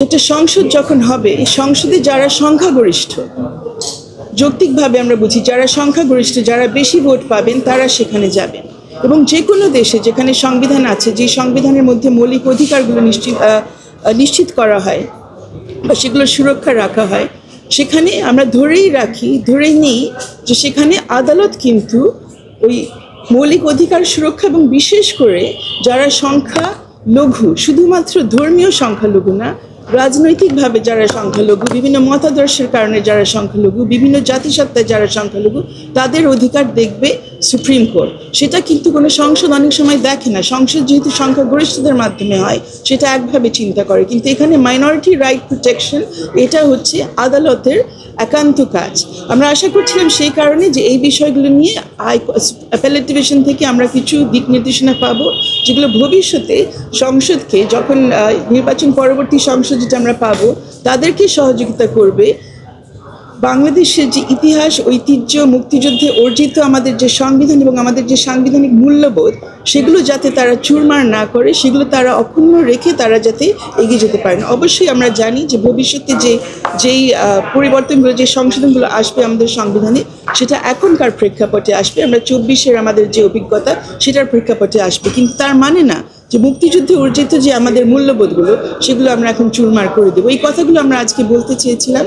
একটা সংসদ যখন হবে, এই সংসদে যারা সংখ্যাগরিষ্ঠ, যৌক্তিকভাবে আমরা বুঝি যারা সংখ্যাগরিষ্ঠ, যারা বেশি ভোট পাবেন তারা সেখানে যাবেন। এবং যে কোনো দেশে যেখানে সংবিধান আছে, যে সংবিধানের মধ্যে মৌলিক অধিকারগুলো নিশ্চিত করা হয় বা সেগুলো সুরক্ষা রাখা হয়, সেখানে আমরা ধরেই নিই যে সেখানে আদালত কিন্তু ওই মৌলিক অধিকার সুরক্ষা এবং বিশেষ করে যারা সংখ্যালঘু, শুধুমাত্র ধর্মীয় সংখ্যালঘু না, রাজনৈতিকভাবে যারা সংখ্যালঘু, বিভিন্ন মতাদর্শের কারণে যারা সংখ্যালঘু, বিভিন্ন জাতিসত্তায় যারা সংখ্যালঘু, তাদের অধিকার দেখবে সুপ্রিম কোর্ট। সেটা কিন্তু কোনো সংসদ অনেক সময় দেখে না। সংসদ যেহেতু সংখ্যাগরিষ্ঠদের মাধ্যমে হয়, সেটা একভাবে চিন্তা করে, কিন্তু এখানে মাইনরিটি রাইট প্রোটেকশন, এটা হচ্ছে আদালতের একান্ত কাজ। আমরা আশা করছিলাম সেই কারণে যে এই বিষয়গুলো নিয়ে অ্যাপেলেট ডিভিশন থেকে আমরা কিছু দিক নির্দেশনা পাবো, যেগুলো ভবিষ্যতে সংসদকে, যখন নির্বাচন পরবর্তী সংসদ যেটা আমরা পাবো, তাদেরকে সহযোগিতা করবে বাংলাদেশের যে ইতিহাস, ঐতিহ্য, মুক্তিযুদ্ধে অর্জিত আমাদের যে সংবিধান এবং আমাদের যে সাংবিধানিক মূল্যবোধ, সেগুলো যাতে তারা চুরমার না করে, সেগুলো তারা অক্ষুণ্ণ রেখে তারা যাতে এগিয়ে যেতে পারেন। অবশ্যই আমরা জানি যে ভবিষ্যতে যেই পরিবর্তনগুলো, যে সংশোধনগুলো আসবে আমাদের সংবিধানে, সেটা এখনকার প্রেক্ষাপটে আসবে। আমরা 24-এর আমাদের যে অভিজ্ঞতা, সেটার প্রেক্ষাপটে আসবে, কিন্তু তার মানে না যে মুক্তিযুদ্ধে অর্জিত যে আমাদের মূল্যবোধগুলো, সেগুলো আমরা এখন চুরমার করে দেবো। এই কথাগুলো আমরা আজকে বলতে চেয়েছিলাম।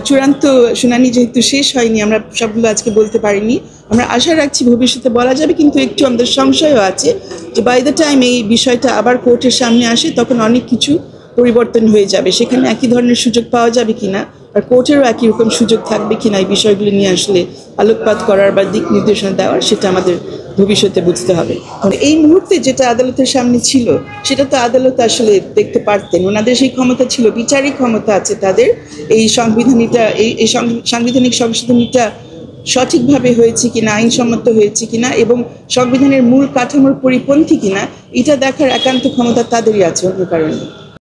চূড়ান্ত শুনানি যেহেতু শেষ হয়নি, আমরা সবগুলো আজকে বলতে পারিনি। আমরা আশা রাখছি ভবিষ্যতে বলা যাবে, কিন্তু একটু আমাদের সংশয়ও আছে যে বাই দ্য টাইম এই বিষয়টা আবার কোর্টের সামনে আসে, তখন অনেক কিছু পরিবর্তন হয়ে যাবে। সেখানে একই ধরনের সুযোগ পাওয়া যাবে কিনা, আর কোর্টেরও একই রকম সুযোগ থাকবে কিনা এই বিষয়গুলো নিয়ে আসলে আলোকপাত করার বা দিক নির্দেশনা দেওয়ার, সেটা আমাদের ভবিষ্যতে বুঝতে হবে। এই মুহূর্তে যেটা আদালতের সামনে ছিল, সেটা তো আদালত আসলে দেখতে পারতেন। ওনাদের সেই ক্ষমতা ছিল, বিচারিক ক্ষমতা আছে তাদের। এই সাংবিধানিক সংশোধনীটা সঠিকভাবে হয়েছে কিনা, আইনসম্মত হয়েছে কিনা এবং সংবিধানের মূল কাঠামোর পরিপন্থী কিনা, এটা দেখার একান্ত ক্ষমতা তাদেরই আছে, অন্য কারণে।